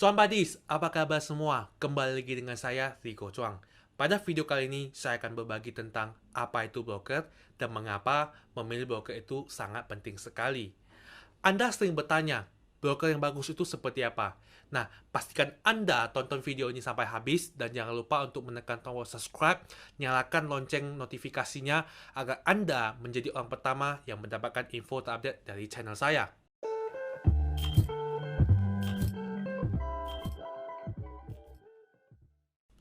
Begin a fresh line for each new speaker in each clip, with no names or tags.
Cuan Badis, apa kabar semua? Kembali lagi dengan saya, Rico Chuang. Pada video kali ini, saya akan berbagi tentang apa itu broker dan mengapa memilih broker itu sangat penting sekali. Anda sering bertanya, broker yang bagus itu seperti apa? Nah, pastikan Anda tonton video ini sampai habis dan jangan lupa untuk menekan tombol subscribe, nyalakan lonceng notifikasinya agar Anda menjadi orang pertama yang mendapatkan info terupdate dari channel saya.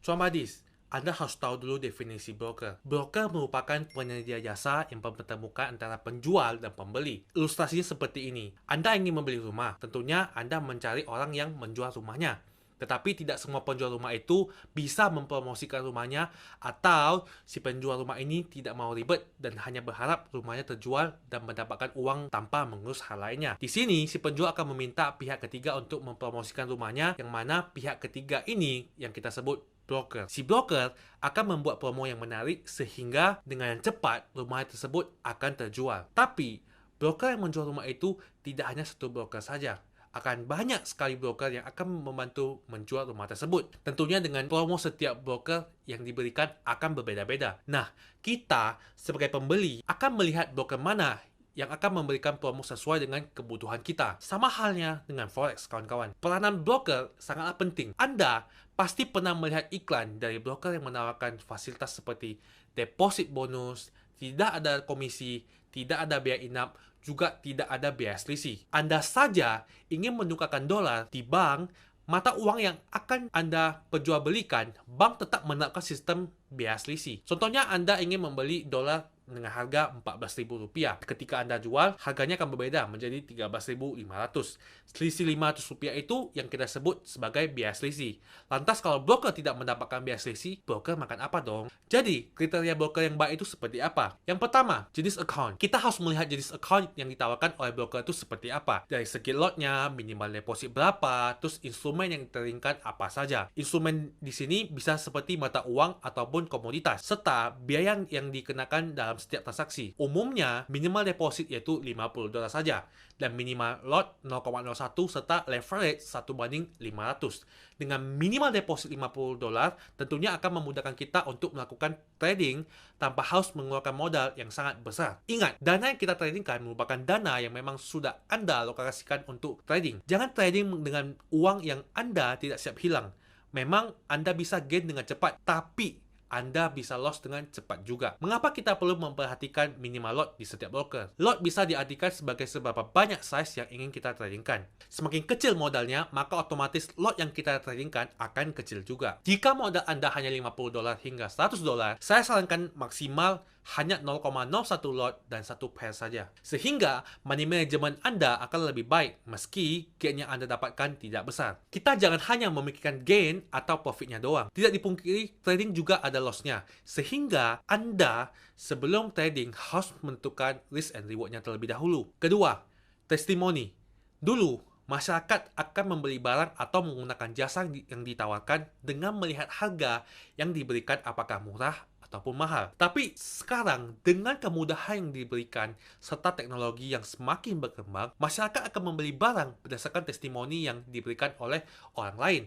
Cuan Badis, Anda harus tahu dulu definisi broker. Broker merupakan penyedia jasa yang mempertemukan antara penjual dan pembeli. Ilustrasinya seperti ini. Anda ingin membeli rumah, tentunya Anda mencari orang yang menjual rumahnya. Tetapi tidak semua penjual rumah itu bisa mempromosikan rumahnya atau si penjual rumah ini tidak mau ribet dan hanya berharap rumahnya terjual dan mendapatkan uang tanpa mengurus hal lainnya. Di sini si penjual akan meminta pihak ketiga untuk mempromosikan rumahnya, yang mana pihak ketiga ini yang kita sebut broker. Si broker akan membuat promo yang menarik sehingga dengan cepat rumah tersebut akan terjual. Tapi broker yang menjual rumah itu tidak hanya satu broker saja. Akan banyak sekali broker yang akan membantu menjual rumah tersebut. Tentunya dengan promo setiap broker yang diberikan akan berbeda-beda. Nah, kita sebagai pembeli akan melihat broker mana yang akan memberikan promo sesuai dengan kebutuhan kita. Sama halnya dengan Forex, kawan-kawan. Peranan broker sangatlah penting. Anda pasti pernah melihat iklan dari broker yang menawarkan fasilitas seperti deposit bonus, tidak ada komisi, tidak ada biaya inap, juga tidak ada biaya selisih. Anda saja ingin menukarkan dolar di bank, mata uang yang akan Anda perjualbelikan, bank tetap menerapkan sistem biaya selisih. Contohnya Anda ingin membeli dolar dengan harga Rp14.000. Ketika Anda jual, harganya akan berbeda menjadi Rp13.500. Selisih Rp500 itu yang kita sebut sebagai biaya selisih. Lantas kalau broker tidak mendapatkan biaya selisih, broker makan apa dong? Jadi, kriteria broker yang baik itu seperti apa? Yang pertama, jenis account. Kita harus melihat jenis account yang ditawarkan oleh broker itu seperti apa. Dari segi lotnya, minimal deposit berapa, terus instrumen yang diterimkan apa saja. Instrumen di sini bisa seperti mata uang ataupun komoditas, serta biaya yang dikenakan dalam setiap transaksi. Umumnya, minimal deposit yaitu $50 saja, dan minimal lot 0,01 serta leverage 1:500. Dengan minimal deposit $50, tentunya akan memudahkan kita untuk melakukan trading tanpa harus mengeluarkan modal yang sangat besar. Ingat, dana yang kita tradingkan merupakan dana yang memang sudah Anda alokasikan untuk trading. Jangan trading dengan uang yang Anda tidak siap hilang. Memang Anda bisa gain dengan cepat, tapi Anda bisa loss dengan cepat juga. Mengapa kita perlu memperhatikan minimal lot di setiap broker? Lot bisa diartikan sebagai seberapa banyak size yang ingin kita tradingkan. Semakin kecil modalnya, maka otomatis lot yang kita tradingkan akan kecil juga. Jika modal Anda hanya $50 hingga $100, saya sarankan maksimal hanya 0,01 lot dan 1 pair saja. Sehingga money management Anda akan lebih baik meski gain yang Anda dapatkan tidak besar. Kita jangan hanya memikirkan gain atau profitnya doang. Tidak dipungkiri, trading juga ada lossnya. Sehingga Anda sebelum trading harus menentukan risk and rewardnya terlebih dahulu. Kedua, testimoni. Dulu, masyarakat akan membeli barang atau menggunakan jasa yang ditawarkan dengan melihat harga yang diberikan apakah murah ataupun mahal. Tapi sekarang dengan kemudahan yang diberikan serta teknologi yang semakin berkembang, masyarakat akan membeli barang berdasarkan testimoni yang diberikan oleh orang lain.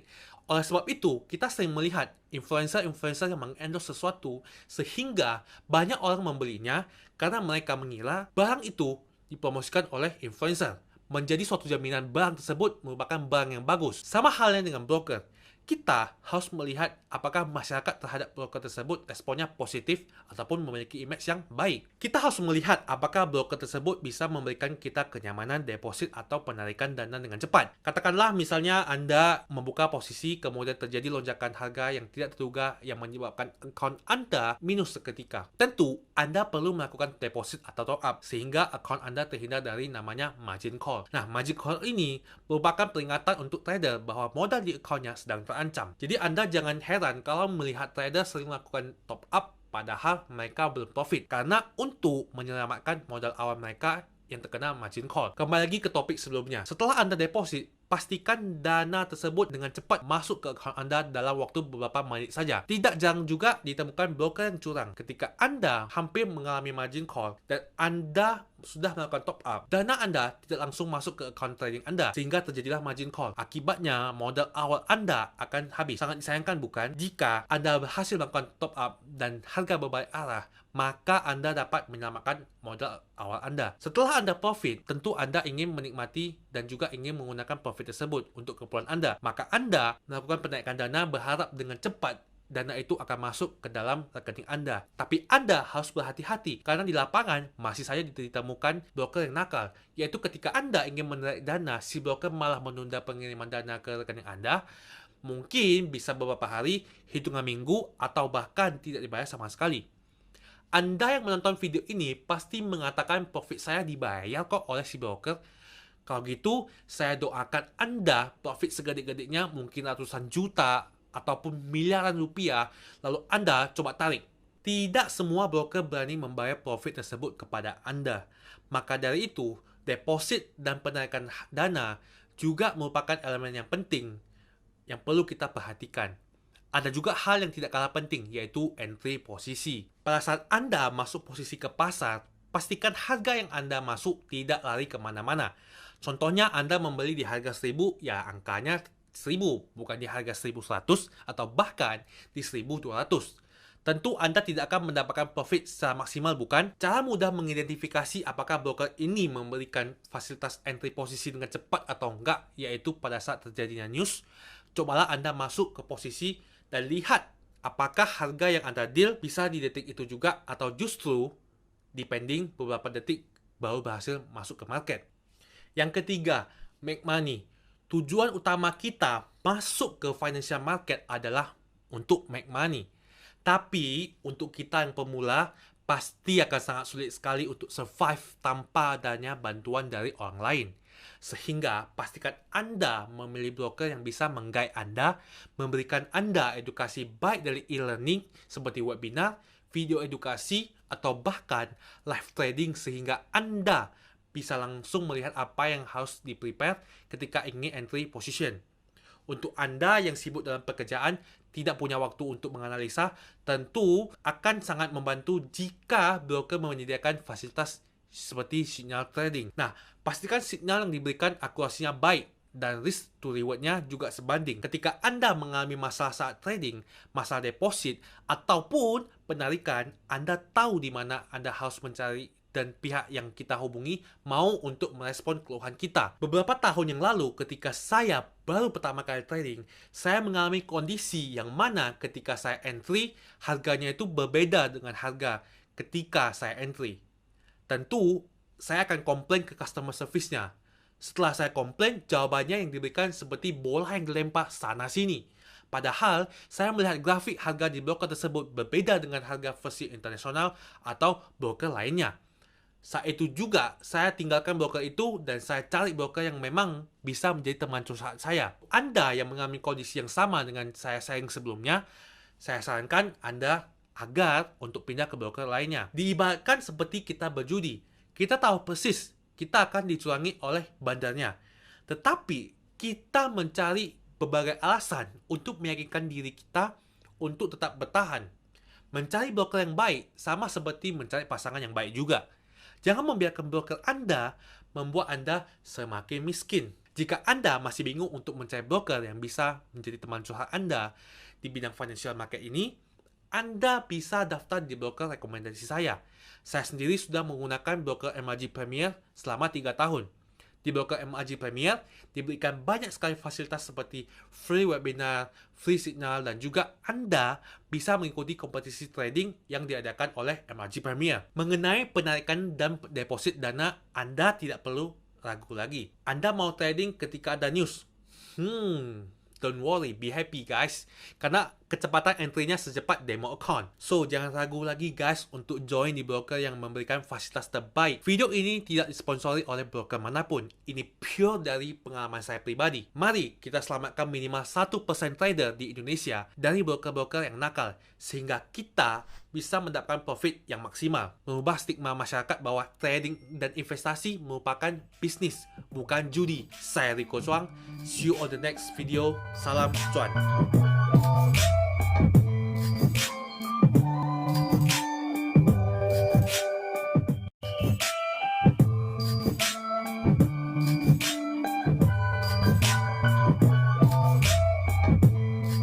Oleh sebab itu, kita sering melihat influencer-influencer yang mengendorse sesuatu sehingga banyak orang membelinya karena mereka mengira barang itu dipromosikan oleh influencer. Menjadi suatu jaminan barang tersebut merupakan barang yang bagus. Sama halnya dengan broker. Kita harus melihat apakah masyarakat terhadap broker tersebut responnya positif ataupun memiliki image yang baik. Kita harus melihat apakah broker tersebut bisa memberikan kita kenyamanan deposit atau penarikan dana dengan cepat. Katakanlah misalnya Anda membuka posisi kemudian terjadi lonjakan harga yang tidak terduga yang menyebabkan account Anda minus seketika. Tentu Anda perlu melakukan deposit atau top up sehingga account Anda terhindar dari namanya margin call. Nah, margin call ini merupakan peringatan untuk trader bahwa modal di accountnya sedang terancam. Jadi Anda jangan heran kalau melihat trader sering melakukan top up padahal mereka belum profit. Karena untuk menyelamatkan modal awal mereka yang terkena margin call. Kembali lagi ke topik sebelumnya. Setelah Anda deposit, pastikan dana tersebut dengan cepat masuk ke akaun Anda dalam waktu beberapa menit saja. Tidak jarang juga ditemukan broker yang curang. Ketika Anda hampir mengalami margin call dan Anda sudah melakukan top up, dana Anda tidak langsung masuk ke account trading Anda, sehingga terjadilah margin call. Akibatnya, modal awal Anda akan habis. Sangat disayangkan bukan? Jika Anda berhasil melakukan top up dan harga berbalik arah, maka Anda dapat menyelamatkan modal awal Anda. Setelah Anda profit, tentu Anda ingin menikmati dan juga ingin menggunakan profit tersebut untuk keperluan Anda. Maka Anda melakukan penaikan dana berharap dengan cepat dana itu akan masuk ke dalam rekening Anda. Tapi Anda harus berhati-hati karena di lapangan masih saja ditemukan broker yang nakal, yaitu ketika Anda ingin menarik dana, si broker malah menunda pengiriman dana ke rekening Anda. Mungkin bisa beberapa hari, hitungan minggu, atau bahkan tidak dibayar sama sekali. Anda yang menonton video ini pasti mengatakan profit saya dibayar kok oleh si broker. Kalau gitu, saya doakan Anda profit segede-gedenya, mungkin ratusan juta ataupun miliaran rupiah, lalu Anda coba tarik. Tidak semua broker berani membayar profit tersebut kepada Anda. Maka dari itu, deposit dan penarikan dana juga merupakan elemen yang penting yang perlu kita perhatikan. Ada juga hal yang tidak kalah penting, yaitu entry posisi. Pada saat Anda masuk posisi ke pasar, pastikan harga yang Anda masuk tidak lari kemana-mana. Contohnya Anda membeli di harga 1000, ya angkanya 1000, bukan di harga 1100 atau bahkan di 1200. Tentu Anda tidak akan mendapatkan profit secara maksimal, bukan? Cara mudah mengidentifikasi apakah broker ini memberikan fasilitas entry posisi dengan cepat atau enggak, yaitu pada saat terjadinya news, cobalah Anda masuk ke posisi dan lihat apakah harga yang Anda deal bisa di detik itu juga atau justru depending beberapa detik baru berhasil masuk ke market. Yang ketiga, make money. Tujuan utama kita masuk ke financial market adalah untuk make money. Tapi untuk kita yang pemula, pasti akan sangat sulit sekali untuk survive tanpa adanya bantuan dari orang lain. Sehingga pastikan Anda memilih broker yang bisa meng-guide Anda, memberikan Anda edukasi baik dari e-learning seperti webinar, video edukasi, atau bahkan live trading sehingga Anda bisa langsung melihat apa yang harus di-prepare ketika ingin entry position. Untuk Anda yang sibuk dalam pekerjaan, tidak punya waktu untuk menganalisa, tentu akan sangat membantu jika broker menyediakan fasilitas seperti signal trading. Nah, pastikan signal yang diberikan akurasinya baik dan risk to reward-nya juga sebanding. Ketika Anda mengalami masalah saat trading, masalah deposit, ataupun penarikan, Anda tahu di mana Anda harus mencari dan pihak yang kita hubungi mau untuk merespon keluhan kita. Beberapa tahun yang lalu ketika saya baru pertama kali trading, saya mengalami kondisi yang mana ketika saya entry, harganya itu berbeda dengan harga ketika saya entry. Tentu, saya akan komplain ke customer service-nya. Setelah saya komplain, jawabannya yang diberikan seperti bola yang dilempar sana-sini. Padahal, saya melihat grafik harga di broker tersebut berbeda dengan harga versi internasional atau broker lainnya. Saat itu juga, saya tinggalkan broker itu dan saya cari broker yang memang bisa menjadi teman curhat saya. Anda yang mengalami kondisi yang sama dengan saya sharing sebelumnya, saya sarankan Anda agar untuk pindah ke broker lainnya. Diibaratkan seperti kita berjudi. Kita tahu persis kita akan dicurangi oleh bandarnya. Tetapi kita mencari berbagai alasan untuk meyakinkan diri kita untuk tetap bertahan. Mencari broker yang baik sama seperti mencari pasangan yang baik juga. Jangan membiarkan broker Anda membuat Anda semakin miskin. Jika Anda masih bingung untuk mencari broker yang bisa menjadi teman curhat Anda di bidang financial market ini, Anda bisa daftar di broker rekomendasi saya. Saya sendiri sudah menggunakan broker MRG Premier selama 3 tahun. Di broker MRG Premier diberikan banyak sekali fasilitas seperti free webinar, free signal, dan juga Anda bisa mengikuti kompetisi trading yang diadakan oleh MRG Premier. Mengenai penarikan dan deposit dana, Anda tidak perlu ragu lagi. Anda mau trading ketika ada news? Don't worry, be happy guys. Karena kecepatan entry-nya secepat demo account. So, jangan ragu lagi guys untuk join di broker yang memberikan fasilitas terbaik. Video ini tidak disponsori oleh broker manapun. Ini pure dari pengalaman saya pribadi. Mari kita selamatkan minimal 1% trader di Indonesia dari broker-broker yang nakal. Sehingga kita bisa mendapatkan profit yang maksimal. Mengubah stigma masyarakat bahwa trading dan investasi merupakan bisnis, bukan judi. Saya Rico Chuang. See you on the next video. Salam cuan.